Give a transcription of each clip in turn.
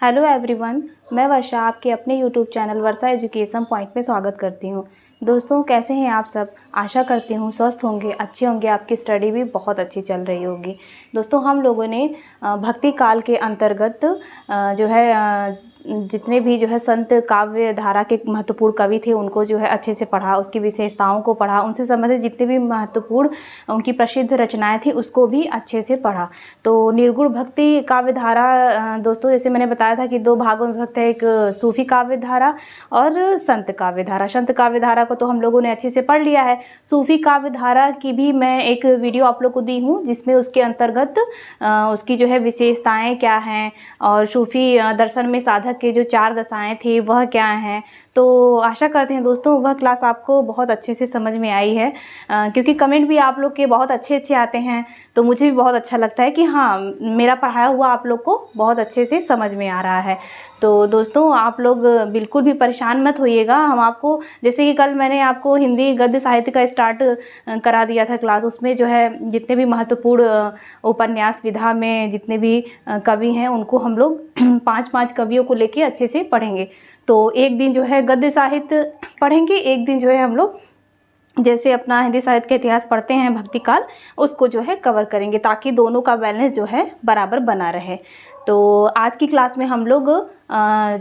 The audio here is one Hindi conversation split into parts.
हेलो एवरीवन, मैं वर्षा आपके अपने यूट्यूब चैनल वर्षा एजुकेशन पॉइंट में स्वागत करती हूँ। दोस्तों, कैसे हैं आप सब? आशा करती हूँ स्वस्थ होंगे, अच्छे होंगे, आपकी स्टडी भी बहुत अच्छी चल रही होगी। दोस्तों, हम लोगों ने भक्ति काल के अंतर्गत जो है जितने भी जो है संत काव्य धारा के महत्वपूर्ण कवि थे उनको जो है अच्छे से पढ़ा, उसकी विशेषताओं को पढ़ा, उनसे संबंधित जितने भी महत्वपूर्ण उनकी प्रसिद्ध रचनाएं थी उसको भी अच्छे से पढ़ा। तो निर्गुण भक्ति काव्य धारा दोस्तों, जैसे मैंने बताया था कि दो भागों में विभक्त है, एक सूफी काव्य धारा और संत काव्य धारा। संत काव्य धारा को तो हम लोगों ने अच्छे से पढ़ लिया है। सूफी काव्य धारा की भी मैं एक वीडियो आप लोग को दी हूँ, जिसमें उसके अंतर्गत उसकी जो है विशेषताएं क्या हैं और सूफी दर्शन में साधक के जो 4 दशाएं थी वह क्या हैं। तो आशा करते हैं दोस्तों वह क्लास आपको बहुत अच्छे से समझ में आई है, क्योंकि कमेंट भी आप लोग के बहुत अच्छे आते हैं। तो मुझे भी बहुत अच्छा लगता है कि हाँ, मेरा पढ़ाया हुआ आप लोग को बहुत अच्छे से समझ में आ रहा है। तो दोस्तों, आप लोग बिल्कुल भी परेशान मत होइएगा। हम आपको, जैसे कि कल मैंने आपको हिंदी गद्य साहित्य का स्टार्ट करा दिया था क्लास, उसमें जो है जितने भी महत्वपूर्ण उपन्यास विधा में जितने भी कवि हैं उनको हम लोग 5-5 कवियों को लेके अच्छे से पढ़ेंगे। तो एक दिन जो है गद्य साहित्य पढ़ेंगे, एक दिन जो है हम लोग जैसे अपना हिंदी साहित्य का इतिहास पढ़ते हैं भक्ति काल, उसको जो है कवर करेंगे, ताकि दोनों का बैलेंस जो है बराबर बना रहे। तो आज की क्लास में हम लोग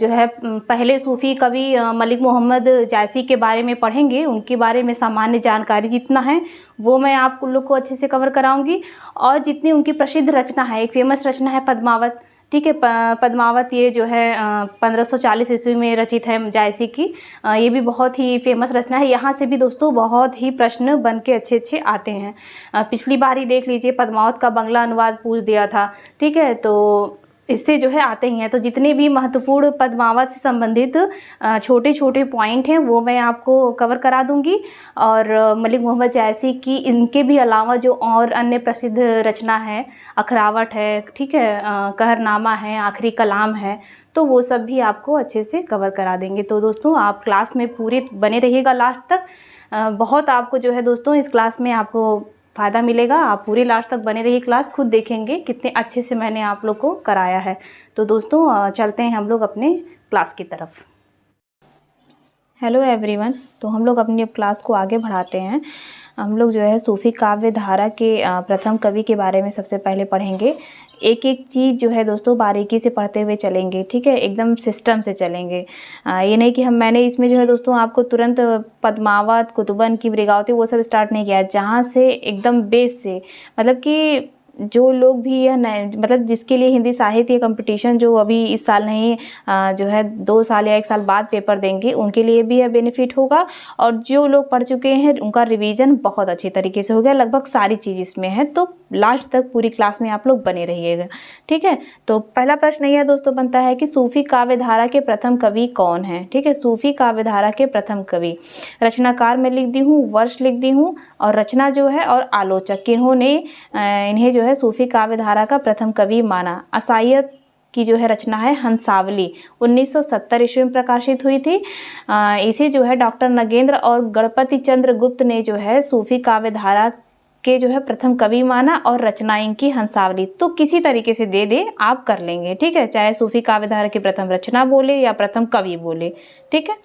जो है पहले सूफ़ी कवि मलिक मोहम्मद जायसी के बारे में पढ़ेंगे। उनके बारे में सामान्य जानकारी जितना है वो मैं आप लोग को अच्छे से कवर कराऊंगी। और जितनी उनकी प्रसिद्ध रचना है, एक फेमस रचना है पद्मावत, ठीक है। पद्मावत ये जो है 1540 ईस्वी में रचित है जायसी की। ये भी बहुत ही फेमस रचना है। यहाँ से भी दोस्तों बहुत ही प्रश्न बन के अच्छे आते हैं। पिछली बार ही देख लीजिए, पद्मावत का बंगला अनुवाद पूछ दिया था, ठीक है। तो इससे जो है आते ही हैं। तो जितने भी महत्वपूर्ण पद्मावत से संबंधित छोटे पॉइंट हैं वो मैं आपको कवर करा दूंगी। और मलिक मोहम्मद जायसी की इनके भी अलावा जो और अन्य प्रसिद्ध रचना है, अखरावट है, ठीक है, कहरनामा है, आखिरी कलाम है, तो वो सब भी आपको अच्छे से कवर करा देंगे। तो दोस्तों, आप क्लास में पूरे बने रहिएगा लास्ट तक। बहुत आपको जो है दोस्तों इस क्लास में आपको फ़ायदा मिलेगा। आप पूरी लास्ट तक बने रहिए, क्लास खुद देखेंगे कितने अच्छे से मैंने आप लोग को कराया है। तो दोस्तों, चलते हैं हम लोग अपने क्लास की तरफ। हेलो एवरीवन, तो हम लोग अपनी क्लास को आगे बढ़ाते हैं। हम लोग जो है सूफी काव्य धारा के प्रथम कवि के बारे में सबसे पहले पढ़ेंगे। एक चीज़ जो है दोस्तों बारीकी से पढ़ते हुए चलेंगे, ठीक है, एकदम सिस्टम से चलेंगे। ये नहीं कि मैंने इसमें जो है दोस्तों आपको तुरंत पद्मावत, कुतुबन की मृगावती वो सब स्टार्ट नहीं किया। जहाँ से एकदम बेस से, मतलब कि जो लोग भी यह मतलब जिसके लिए हिंदी साहित्य कंपटीशन जो अभी इस साल नहीं जो है 2 साल या 1 साल बाद पेपर देंगे, उनके लिए भी यह बेनिफिट होगा। और जो लोग पढ़ चुके हैं उनका रिवीजन बहुत अच्छी तरीके से हो गया, लगभग सारी चीज़ इसमें है। तो लास्ट तक पूरी क्लास में आप लोग बने रहिएगा, ठीक है। तो पहला प्रश्न यह दोस्तों बनता है कि सूफी काव्य धारा के प्रथम कवि कौन है, ठीक है। सूफी काव्य धारा के प्रथम कवि, रचनाकार मैं लिख दी हूँ, वर्ष लिख दी हूँ, और रचना जो है और आलोचक किन्होंने इन्हें जो है सूफी काव्य धारा का प्रथम कवि माना। असायत की जो है रचना है हंसावली, 1970 ईस्वी में प्रकाशित हुई थी। इसे जो है डॉक्टर नगेंद्र और गणपति चंद्र गुप्त ने जो है सूफी काव्य धारा के जो है प्रथम कवि माना, और रचना इनकी हंसावली। तो किसी तरीके से दे आप कर लेंगे, ठीक है, चाहे सूफी काव्य धारा की प्रथम रचना बोले या प्रथम कवि बोले, ठीक है।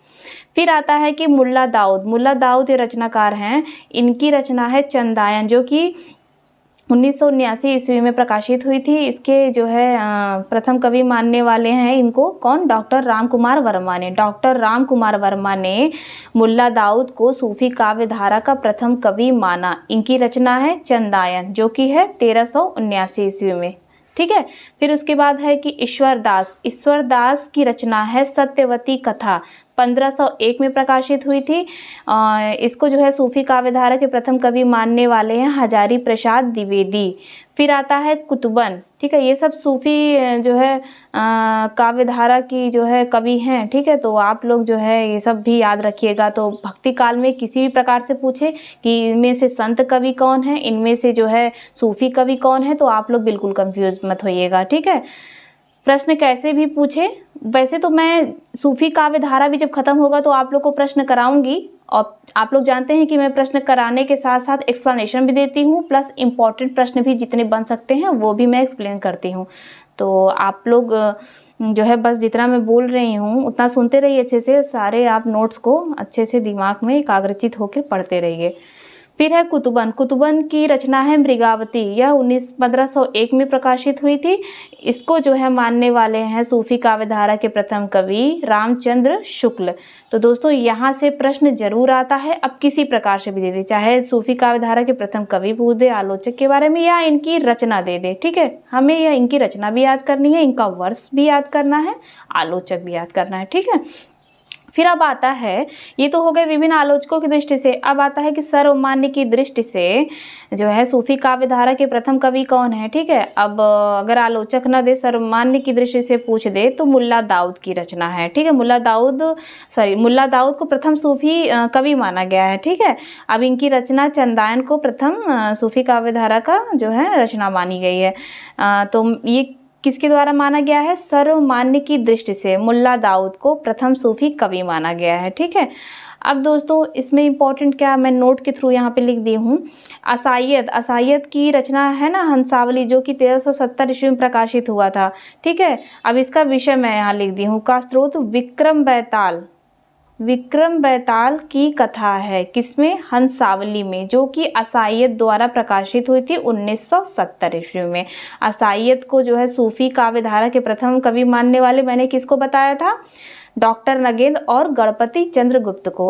फिर आता है कि मुल्ला दाऊद ये रचनाकार हैं। इनकी रचना है चंदायन, जो कि 1979 ईस्वी में प्रकाशित हुई थी। इसके जो है प्रथम कवि मानने वाले हैं इनको कौन? डॉक्टर राम कुमार वर्मा ने। डॉक्टर राम कुमार वर्मा ने मुल्ला दाऊद को सूफी काव्य धारा का प्रथम कवि माना। इनकी रचना है चंदायन, जो कि है 1379 ईस्वी में, ठीक है। फिर उसके बाद है कि ईश्वर दास की रचना है सत्यवती कथा, 1501 में प्रकाशित हुई थी। इसको जो है सूफी काव्य धारा के प्रथम कवि मानने वाले हैं हजारी प्रसाद द्विवेदी। फिर आता है कुतुबन, ठीक है। ये सब सूफी जो है काव्य धारा की जो है कवि हैं, ठीक है। तो आप लोग जो है ये सब भी याद रखिएगा। तो भक्ति काल में किसी भी प्रकार से पूछे कि इनमें से संत कवि कौन है, इनमें से जो है सूफी कवि कौन है, तो आप लोग बिल्कुल कंफ्यूज मत होइएगा, ठीक है। प्रश्न कैसे भी पूछे, वैसे तो मैं सूफी काव्य धारा भी जब खत्म होगा तो आप लोग को प्रश्न कराऊंगी, और आप लोग जानते हैं कि मैं प्रश्न कराने के साथ साथ एक्सप्लेनेशन भी देती हूँ, प्लस इम्पॉर्टेंट प्रश्न भी जितने बन सकते हैं वो भी मैं एक्सप्लेन करती हूँ। तो आप लोग जो है बस जितना मैं बोल रही हूँ उतना सुनते रहिए अच्छे से, सारे आप नोट्स को अच्छे से दिमाग में एकाग्रचित होकर पढ़ते रहिए। फिर है कुतुबन। कुतुबन की रचना है मृगावती। यह 1501 में प्रकाशित हुई थी। इसको जो है मानने वाले हैं सूफी काव्यधारा के प्रथम कवि रामचंद्र शुक्ल। तो दोस्तों यहाँ से प्रश्न जरूर आता है, अब किसी प्रकार से भी दे दे, चाहे सूफी काव्यधारा के प्रथम कवि पूछ दे, आलोचक के बारे में, या इनकी रचना दे दे। ठीक है, हमें यह इनकी रचना भी याद करनी है, इनका वर्ष भी याद करना है, आलोचक भी याद करना है। ठीक है, फिर अब आता है, ये तो हो गए विभिन्न आलोचकों की दृष्टि से। अब आता है कि सर्वमान्य की दृष्टि से जो है सूफी काव्यधारा के प्रथम कवि कौन है। ठीक है, अब अगर आलोचक न दे, सर्वमान्य की दृष्टि से पूछ दे तो मुल्ला दाऊद की रचना है। ठीक है, मुल्ला दाऊद को प्रथम सूफी कवि माना गया है। ठीक है, अब इनकी रचना चंदायन को प्रथम सूफी काव्यधारा का जो है रचना मानी गई है। तो ये किसके द्वारा माना गया है? सर्वमान्य की दृष्टि से मुल्ला दाऊद को प्रथम सूफी कवि माना गया है। ठीक है, अब दोस्तों इसमें इम्पॉर्टेंट क्या मैं नोट के थ्रू यहाँ पे लिख दी हूँ, असायद की रचना है ना हंसावली, जो कि 1370 ईस्वी में प्रकाशित हुआ था। ठीक है, अब इसका विषय मैं यहाँ लिख दी हूँ, का स्रोत विक्रम बैताल की कथा है। किसमें? हंसावली में, जो कि असायद द्वारा प्रकाशित हुई थी 1970 ईस्वी में। असायद को जो है सूफी काव्यधारा के प्रथम कवि मानने वाले मैंने किसको बताया था? डॉक्टर नगेंद्र और गणपति चंद्रगुप्त को।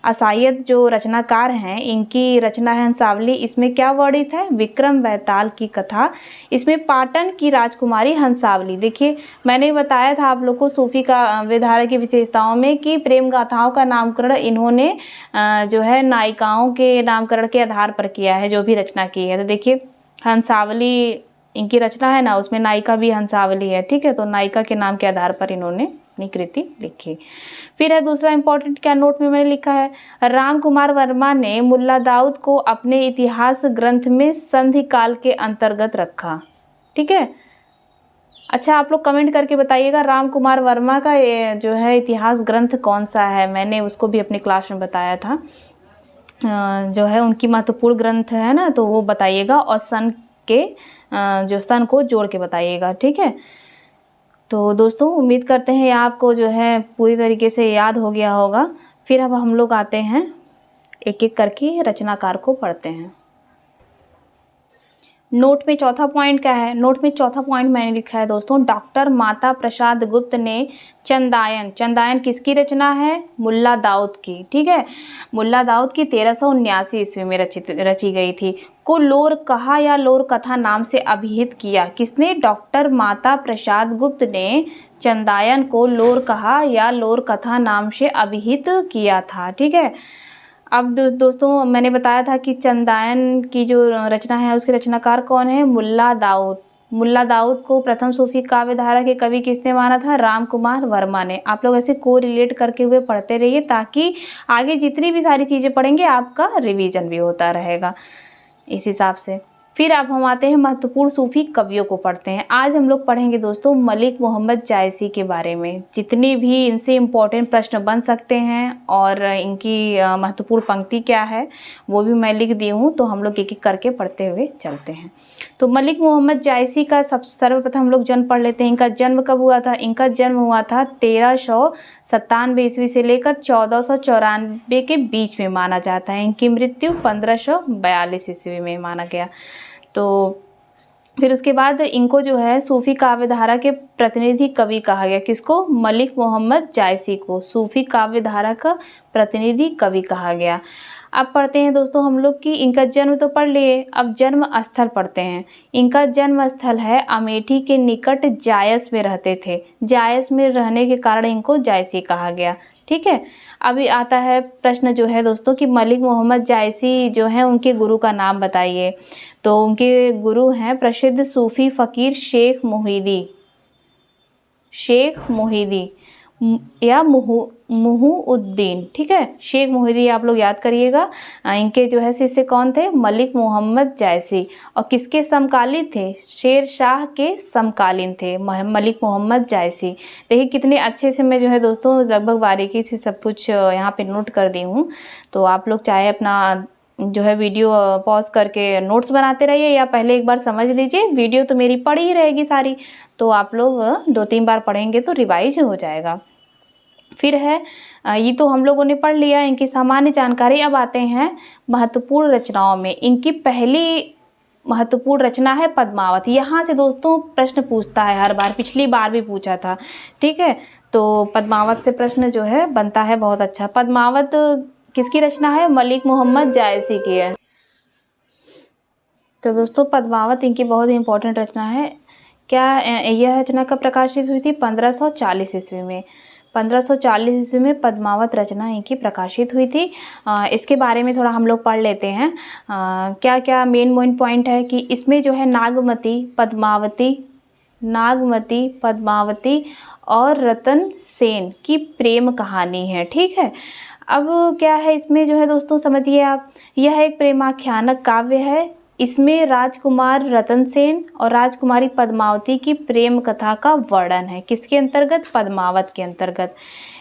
असायद जो रचनाकार हैं, इनकी रचना है हंसावली। इसमें क्या वर्णित है? विक्रम बैताल की कथा। इसमें पाटन की राजकुमारी हंसावली। देखिए मैंने बताया था आप लोग को सूफी काव्यधारा की विशेषताओं में कि प्रेम गाथाओं का नामकरण इन्होंने जो है नायिकाओं के नामकरण के आधार पर किया है, जो भी रचना की है। तो देखिए हंसावली इनकी रचना है ना, उसमें नायिका भी हंसावली है। ठीक है, तो नायिका के नाम के आधार पर इन्होंने अपनी कृति लिखी। फिर है दूसरा इंपॉर्टेंट क्या नोट में मैंने लिखा है, राम कुमार वर्मा ने मुल्ला दाऊद को अपने इतिहास ग्रंथ में संधि काल के अंतर्गत रखा। ठीक है, अच्छा आप लोग कमेंट करके बताइएगा राम कुमार वर्मा का जो है इतिहास ग्रंथ कौन सा है। मैंने उसको भी अपनी क्लास में बताया था, जो है उनकी महत्वपूर्ण ग्रंथ है ना, तो वो बताइएगा, और सन को जोड़ के बताइएगा। ठीक है, तो दोस्तों उम्मीद करते हैं आपको जो है पूरी तरीके से याद हो गया होगा। फिर अब हम लोग आते हैं एक एक करके रचनाकार को पढ़ते हैं। नोट में चौथा पॉइंट क्या है? नोट में चौथा पॉइंट मैंने लिखा है दोस्तों, डॉक्टर माता प्रसाद गुप्त ने चंदायन किसकी रचना है? मुल्ला दाऊद की। ठीक है, मुल्ला दाऊद की 1379 ईस्वी में रची गई थी। को लोर कहा या लोर कथा नाम से अभिहित किया। किसने? डॉक्टर माता प्रसाद गुप्त ने चंदायन को लोर कहा या लोर कथा नाम से अभिहित किया था। ठीक है, अब दोस्तों मैंने बताया था कि चंदायन की जो रचना है उसके रचनाकार कौन है? मुल्ला दाऊद को प्रथम सूफी काव्यधारा के कवि किसने माना था? राम कुमार वर्मा ने। आप लोग ऐसे को रिलेट करके हुए पढ़ते रहिए, ताकि आगे जितनी भी सारी चीज़ें पढ़ेंगे आपका रिवीजन भी होता रहेगा इस हिसाब से। फिर अब हम आते हैं महत्वपूर्ण सूफी कवियों को पढ़ते हैं। आज हम लोग पढ़ेंगे दोस्तों मलिक मोहम्मद जायसी के बारे में। जितने भी इनसे इम्पोर्टेंट प्रश्न बन सकते हैं और इनकी महत्वपूर्ण पंक्ति क्या है वो भी मैं लिख दी हूँ, तो हम लोग एक एक करके पढ़ते हुए चलते हैं। तो मलिक मोहम्मद जायसी का सर्वप्रथम हम लोग जन्म पढ़ लेते हैं। इनका जन्म कब हुआ था? इनका जन्म हुआ था 1397 ईस्वी से लेकर 1494 के बीच में माना जाता है। इनकी मृत्यु 1542 ईस्वी में माना गया। तो फिर उसके बाद इनको जो है सूफी काव्यधारा के प्रतिनिधि कवि कहा गया। किसको? मलिक मोहम्मद जायसी को सूफी काव्यधारा का प्रतिनिधि कवि कहा गया। अब पढ़ते हैं दोस्तों हम लोग कि इनका जन्म तो पढ़ लिए, अब जन्म स्थल पढ़ते हैं। इनका जन्म स्थल है अमेठी के निकट जायस में रहते थे। जायस में रहने के कारण इनको जायसी कहा गया। ठीक है, अभी आता है प्रश्न जो है दोस्तों कि मलिक मोहम्मद जायसी जो है उनके गुरु का नाम बताइए। तो उनके गुरु हैं प्रसिद्ध सूफी फ़कीर शेख मोहिदी या मुहुउद्दीन। ठीक है, शेख मोहिदी आप लोग याद करिएगा। इनके जो है शिष्य कौन थे? मलिक मोहम्मद जायसी। और किसके समकालीन थे? शेर शाह के समकालीन थे मलिक मोहम्मद जायसी। देखिए कितने अच्छे से मैं जो है दोस्तों लगभग बारीकी से सब कुछ यहाँ पे नोट कर दी हूँ। तो आप लोग चाहे अपना जो है वीडियो पॉज करके नोट्स बनाते रहिए, या पहले एक बार समझ लीजिए। वीडियो तो मेरी पड़ी ही रहेगी सारी, तो आप लोग 2-3 बार पढ़ेंगे तो रिवाइज हो जाएगा। फिर है ये तो हम लोगों ने पढ़ लिया इनकी सामान्य जानकारी। अब आते हैं महत्वपूर्ण रचनाओं में। इनकी पहली महत्वपूर्ण रचना है पद्मावत। यहाँ से दोस्तों प्रश्न पूछता है हर बार, पिछली बार भी पूछा था, ठीक है। तो पद्मावत से प्रश्न जो है बनता है बहुत अच्छा। पद्मावत किसकी रचना है? मलिक मोहम्मद जायसी की है। तो दोस्तों पद्मावत इनकी बहुत ही इम्पोर्टेंट रचना है। क्या यह रचना कब प्रकाशित हुई थी? 1540 ईस्वी में। 1540 ईस्वी में पद्मावत रचना इनकी प्रकाशित हुई थी। इसके बारे में थोड़ा हम लोग पढ़ लेते हैं। क्या क्या मेन पॉइंट है कि इसमें जो है नागमती, पद्मावती और रतन सेन की प्रेम कहानी है, ठीक है। अब क्या है इसमें जो है दोस्तों, समझिए आप, यह एक प्रेमाख्यानक काव्य है। इसमें राजकुमार रतन सेन और राजकुमारी पद्मावती की प्रेम कथा का वर्णन है। किसके अंतर्गत? पद्मावत के अंतर्गत।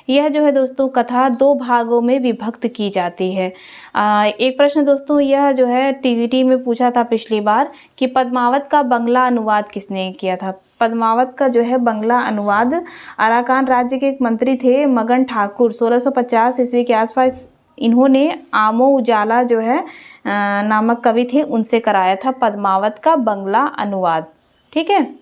यह जो है दोस्तों कथा 2 भागों में विभक्त की जाती है। एक प्रश्न दोस्तों यह जो है टीजीटी में पूछा था पिछली बार कि पद्मावत का बंगला अनुवाद किसने किया था? पद्मावत का जो है बंगला अनुवाद अराकान राज्य के एक मंत्री थे मगन ठाकुर, 1650 ईस्वी के आसपास इन्होंने आमो उजाला जो है नामक कवि थे, उनसे कराया था पद्मावत का बंगला अनुवाद, ठीक है।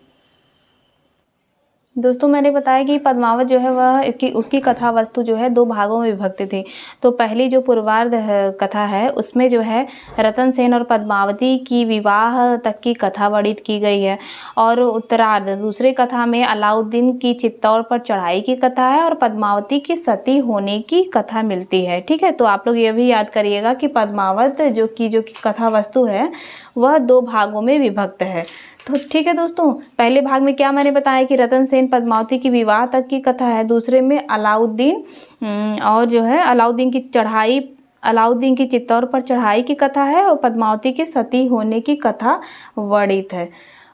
दोस्तों मैंने बताया कि पद्मावत जो है वह उसकी कथा वस्तु जो है 2 भागों में विभक्त थी। तो पहली जो पूर्वार्ध कथा है उसमें जो है रतन सेन और पद्मावती की विवाह तक की कथा वर्णित की गई है, और उत्तरार्ध दूसरी कथा में अलाउद्दीन की चित्तौड़ पर चढ़ाई की कथा है और पद्मावती की सती होने की कथा मिलती है, ठीक है। तो आप लोग ये भी याद करिएगा कि पद्मावत जो की कथा वस्तु है वह 2 भागों में विभक्त है। तो ठीक है दोस्तों, पहले भाग में क्या मैंने बताया कि रतन सेन पद्मावती की विवाह तक की कथा है, दूसरे में अलाउद्दीन और जो है अलाउद्दीन की चित्तौड़ पर चढ़ाई की कथा है, और पद्मावती के सती होने की कथा वर्णित है।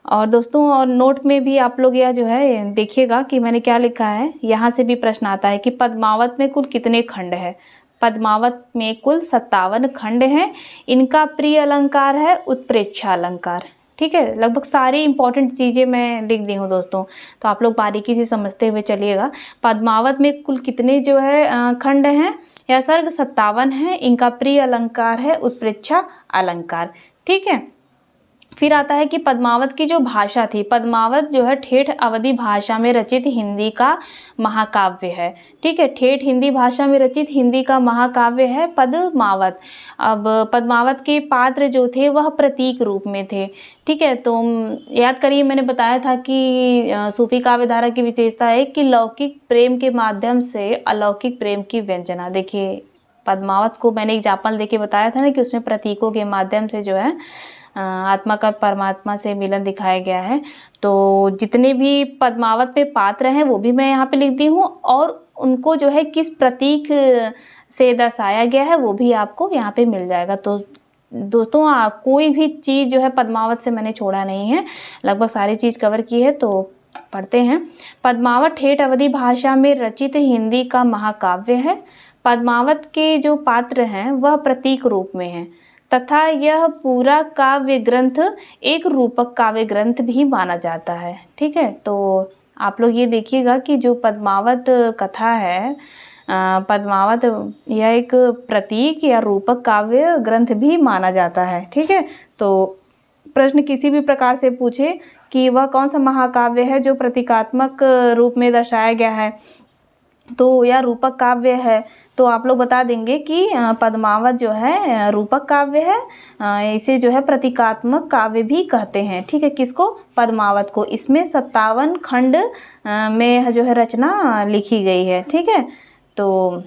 और दोस्तों और नोट में भी आप लोग यह जो है देखिएगा कि मैंने क्या लिखा है। यहाँ से भी प्रश्न आता है कि पद्मावत में कुल कितने खंड है? पद्मावत में कुल 57 खंड हैं। इनका प्रिय अलंकार है उत्प्रेक्षा अलंकार, ठीक है। लगभग सारी इंपॉर्टेंट चीज़ें मैं लिख दी हूँ दोस्तों, तो आप लोग बारीकी से समझते हुए चलिएगा। पद्मावत में कुल कितने जो है खंड हैं या सर्ग? 57 हैं। इनका प्रिय अलंकार है उत्प्रेक्षा अलंकार, ठीक है। फिर आता है कि पद्मावत की जो भाषा थी, पद्मावत जो है ठेठ अवधी भाषा में रचित हिंदी का महाकाव्य है, ठीक है। ठेठ हिंदी भाषा में रचित हिंदी का महाकाव्य है पद्मावत। अब पद्मावत के पात्र जो थे वह प्रतीक रूप में थे, ठीक है। तो याद करिए मैंने बताया था कि सूफी काव्य धारा की विशेषता है कि लौकिक प्रेम के माध्यम से अलौकिक प्रेम की व्यंजना। देखिए पद्मावत को मैंने एग्जाम्पल देके बताया था ना कि उसमें प्रतीकों के माध्यम से जो है आत्मा का परमात्मा से मिलन दिखाया गया है। तो जितने भी पद्मावत पे पात्र हैं वो भी मैं यहाँ पे लिख दी हूँ, और उनको जो है किस प्रतीक से दर्शाया गया है वो भी आपको यहाँ पे मिल जाएगा। तो दोस्तों कोई भी चीज़ जो है पद्मावत से मैंने छोड़ा नहीं है, लगभग सारी चीज़ कवर की है। तो पढ़ते हैं। पद्मावत ठेठ अवधी भाषा में रचित हिंदी का महाकाव्य है। पद्मावत के जो पात्र हैं वह प्रतीक रूप में हैं तथा यह पूरा काव्य ग्रंथ एक रूपक काव्य ग्रंथ भी माना जाता है, ठीक है। तो आप लोग ये देखिएगा कि जो पद्मावत कथा है, पद्मावत यह एक प्रतीक या रूपक काव्य ग्रंथ भी माना जाता है, ठीक है। तो प्रश्न किसी भी प्रकार से पूछे कि वह कौन सा महाकाव्य है जो प्रतीकात्मक रूप में दर्शाया गया है, तो यह रूपक काव्य है, तो आप लोग बता देंगे कि पद्मावत जो है रूपक काव्य है। इसे जो है प्रतीकात्मक काव्य भी कहते हैं, ठीक है। किसको? पद्मावत को। इसमें 57 खंड में जो है रचना लिखी गई है, ठीक है। तो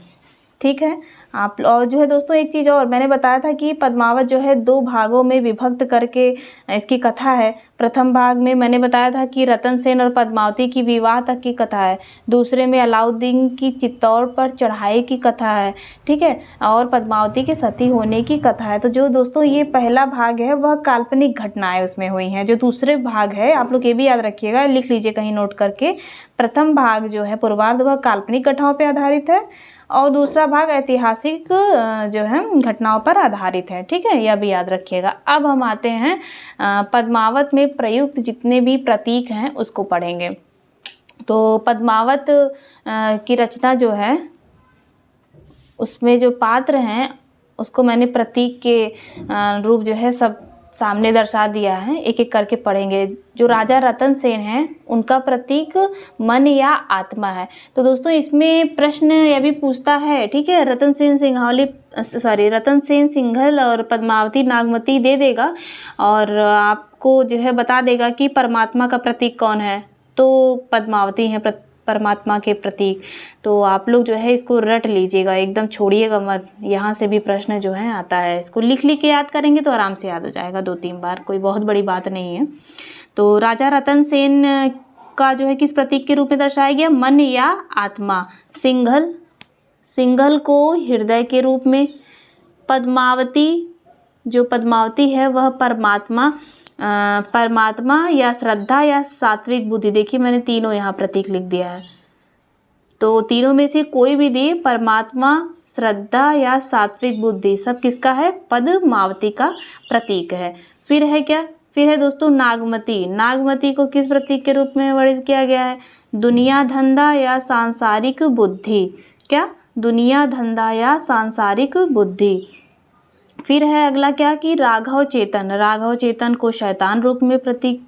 ठीक है आप। और जो है दोस्तों एक चीज़ और मैंने बताया था कि पद्मावत जो है 2 भागों में विभक्त करके इसकी कथा है। प्रथम भाग में मैंने बताया था कि रतन सेन और पद्मावती की विवाह तक की कथा है, दूसरे में अलाउद्दीन की चित्तौड़ पर चढ़ाई की कथा है, ठीक है, और पद्मावती के सती होने की कथा है। तो जो दोस्तों ये पहला भाग है वह काल्पनिक घटनाएं उसमें हुई हैं। जो दूसरे भाग है आप लोग ये भी याद रखिएगा, लिख लीजिए कहीं नोट करके। प्रथम भाग जो है पूर्वार्ध वह काल्पनिक घटनाओं पर आधारित है, और दूसरा भाग ऐतिहासिक जो है घटनाओं पर आधारित है। ठीक है, यह भी याद रखिएगा। अब हम आते हैं पद्मावत में प्रयुक्त जितने भी प्रतीक हैं उसको पढ़ेंगे। तो पद्मावत की रचना जो है उसमें जो पात्र हैं उसको मैंने प्रतीक के रूप जो है सब सामने दर्शा दिया है, एक एक करके पढ़ेंगे। जो राजा रतन सेन हैं उनका प्रतीक मन या आत्मा है। तो दोस्तों इसमें प्रश्न यह भी पूछता है, ठीक है, रतन सेन सिंघल और पद्मावती नागमती दे देगा और आपको जो है बता देगा कि परमात्मा का प्रतीक कौन है। तो पद्मावती है परमात्मा के प्रतीक। तो आप लोग जो है इसको रट लीजिएगा, एकदम छोड़िएगा मत। यहाँ से भी प्रश्न जो है आता है, इसको लिख के याद करेंगे तो आराम से याद हो जाएगा 2-3 बार, कोई बहुत बड़ी बात नहीं है। तो राजा रतन सेन का जो है किस प्रतीक के रूप में दर्शाया गया, मन या आत्मा। सिंघल को हृदय के रूप में, पद्मावती है वह परमात्मा या श्रद्धा या सात्विक बुद्धि। देखिए मैंने तीनों यहाँ प्रतीक लिख दिया है, तो तीनों में से कोई भी दे, परमात्मा, श्रद्धा या सात्विक बुद्धि, सब किसका है, पद्मावती का प्रतीक है। फिर है दोस्तों नागमती को किस प्रतीक के रूप में वर्णित किया गया है, दुनिया धंधा या सांसारिक बुद्धि। क्या, दुनिया धंधा या सांसारिक बुद्धि। फिर है अगला क्या कि राघव चेतन को शैतान रूप में प्रतीक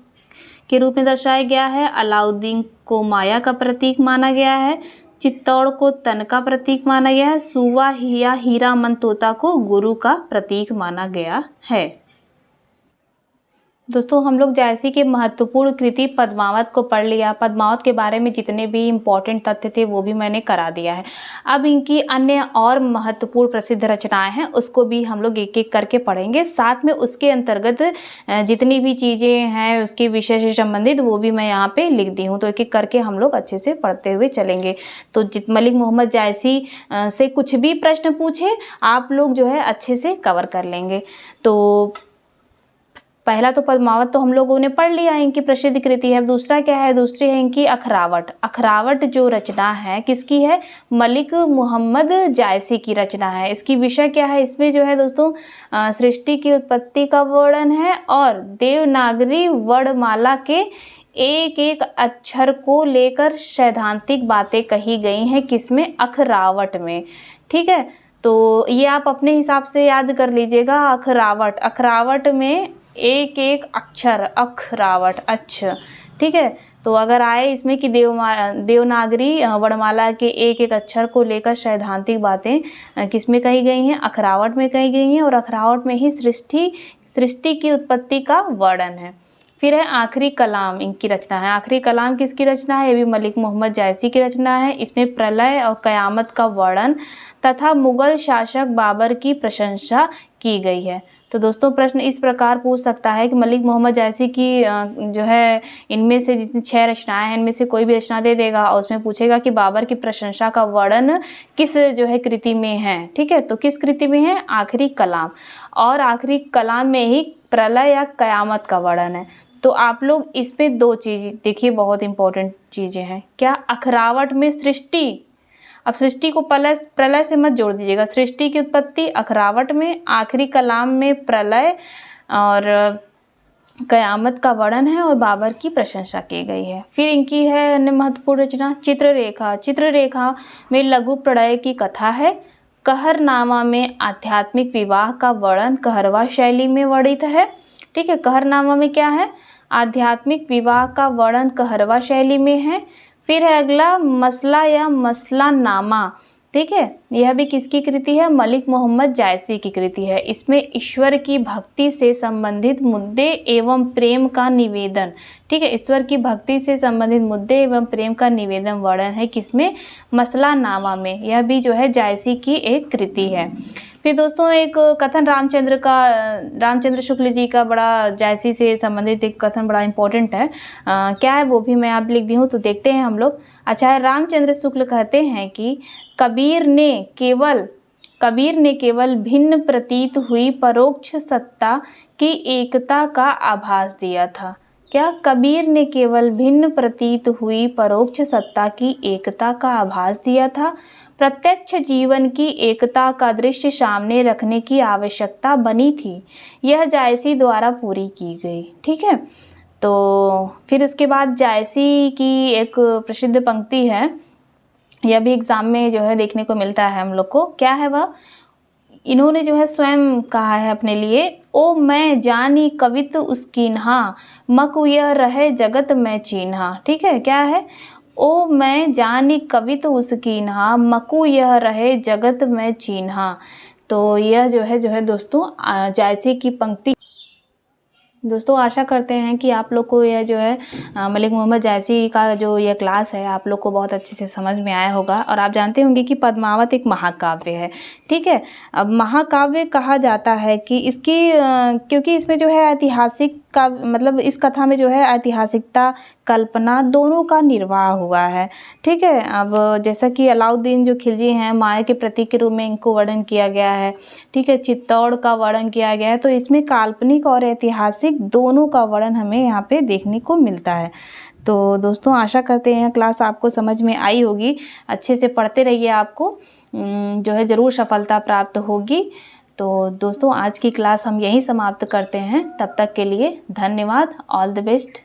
के रूप में दर्शाया गया है। अलाउद्दीन को माया का प्रतीक माना गया है। चित्तौड़ को तन का प्रतीक माना गया है। सुवा या हीरामन तोता को गुरु का प्रतीक माना गया है। दोस्तों हम लोग जायसी के महत्वपूर्ण कृति पद्मावत को पढ़ लिया। पद्मावत के बारे में जितने भी इम्पोर्टेंट तथ्य थे वो भी मैंने करा दिया है। अब इनकी अन्य और महत्वपूर्ण प्रसिद्ध रचनाएं हैं उसको भी हम लोग एक एक करके पढ़ेंगे। साथ में उसके अंतर्गत जितनी भी चीज़ें हैं उसके विषय से संबंधित वो भी मैं यहाँ पे लिख दी हूँ, तो एक एक करके हम लोग अच्छे से पढ़ते हुए चलेंगे। तो मलिक मोहम्मद जायसी से कुछ भी प्रश्न पूछे आप लोग जो है अच्छे से कवर कर लेंगे। तो पहला तो पद्मावत तो हम लोगों ने पढ़ लिया, इनकी प्रसिद्ध कृति है। दूसरा क्या है, दूसरी है इनकी अखरावट जो रचना है किसकी है, मलिक मोहम्मद जायसी की रचना है। इसकी विषय क्या है, इसमें जो है दोस्तों सृष्टि की उत्पत्ति का वर्णन है और देवनागरी वर्णमाला के एक एक अक्षर को लेकर सैद्धांतिक बातें कही गई हैं। किसमें, अखरावट में। ठीक है, तो ये आप अपने हिसाब से याद कर लीजिएगा। अखरावट में एक एक अक्षर, अखरावट, अच्छा ठीक है। तो अगर आए इसमें कि देवनागरी वर्णमाला के एक एक अक्षर को लेकर सैद्धांतिक बातें किसमें कही गई हैं, अखरावट में कही गई हैं और अखरावट में ही सृष्टि की उत्पत्ति का वर्णन है। फिर है आखिरी कलाम, इनकी रचना है। आखिरी कलाम किसकी रचना है, ये भी मलिक मोहम्मद जायसी की रचना है। इसमें प्रलय और कयामत का वर्णन तथा मुगल शासक बाबर की प्रशंसा की गई है। तो दोस्तों प्रश्न इस प्रकार पूछ सकता है कि मलिक मोहम्मद जायसी की जो है इनमें से जितनी 6 रचनाएं हैं इनमें से कोई भी रचना दे देगा और उसमें पूछेगा कि बाबर की प्रशंसा का वर्णन किस जो है कृति में है। ठीक है, तो किस कृति में है, आखिरी कलाम। और आखिरी कलाम में ही प्रलय या कयामत का वर्णन है। तो आप लोग इस पे 2 चीज़ देखिए, बहुत इंपॉर्टेंट चीज़ें हैं। क्या, अखरावट में सृष्टि, अब सृष्टि को प्रलय से मत जोड़ दीजिएगा। सृष्टि की उत्पत्ति अखरावट में, आखिरी कलाम में प्रलय और कयामत का वर्णन है और बाबर की प्रशंसा की गई है। फिर इनकी है अन्य महत्वपूर्ण रचना चित्ररेखा में लघु प्रणय की कथा है। कहरनामा में आध्यात्मिक विवाह का वर्णन कहरवा शैली में वर्णित है। ठीक है, कहरनामा में क्या है, आध्यात्मिक विवाह का वर्णन कहरवा शैली में है। फिर है अगला मसला या मसलानामा। ठीक है, यह भी किसकी कृति है, मलिक मोहम्मद जायसी की कृति है। इसमें ईश्वर की भक्ति से संबंधित मुद्दे एवं प्रेम का निवेदन, ठीक है, ईश्वर की भक्ति से संबंधित मुद्दे एवं प्रेम का निवेदन वर्णन है किसमें, मसलानामा में। यह भी जो है जायसी की एक कृति है। फिर दोस्तों एक कथन रामचंद्र शुक्ल जी का बड़ा जायसी से संबंधित एक कथन बड़ा इम्पोर्टेंट है। क्या है वो भी मैं आप लिख दी हूँ, तो देखते हैं हम लोग। अच्छा है, रामचंद्र शुक्ल कहते हैं कि कबीर ने केवल भिन्न प्रतीत हुई परोक्ष सत्ता की एकता का आभास दिया था। क्या कबीर ने केवल भिन्न प्रतीत हुई परोक्ष सत्ता की एकता का आभास दिया था, प्रत्यक्ष जीवन की एकता का दृश्य सामने रखने की आवश्यकता बनी थी। यह जायसी द्वारा पूरी की गई। ठीक है, तो फिर उसके बाद जायसी की एक प्रसिद्ध पंक्ति है, यह भी एग्जाम में जो है देखने को मिलता है हम लोग को। क्या है वह? इन्होंने जो है स्वयं कहा है अपने लिए, ओ मैं जानी कवित उसकीन्हा, मकु यह रहे जगत में चीन्हा। ठीक है, क्या है? ओ मैं जानी कवित उसकीन्हा, मकु यह रहे जगत में चीन्हा। तो यह जो है दोस्तों जायसी की पंक्ति। दोस्तों आशा करते हैं कि आप लोग को यह जो है मलिक मोहम्मद जायसी का जो यह क्लास है आप लोग को बहुत अच्छे से समझ में आया होगा। और आप जानते होंगे कि पद्मावत एक महाकाव्य है। ठीक है, अब महाकाव्य कहा जाता है कि इसकी क्योंकि इसमें जो है ऐतिहासिक का मतलब इस कथा में जो है ऐतिहासिकता कल्पना दोनों का निर्वाह हुआ है। ठीक है, अब जैसा कि अलाउद्दीन जो खिलजी हैं माया के प्रतीक के रूप में इनको वर्णन किया गया है। ठीक है, चित्तौड़ का वर्णन किया गया है। तो इसमें काल्पनिक और ऐतिहासिक दोनों का वर्णन हमें यहाँ पे देखने को मिलता है। तो दोस्तों आशा करते हैं क्लास आपको समझ में आई होगी। अच्छे से पढ़ते रहिए, आपको जो है ज़रूर सफलता प्राप्त होगी। तो दोस्तों आज की क्लास हम यहीं समाप्त करते हैं। तब तक के लिए धन्यवाद। All the best.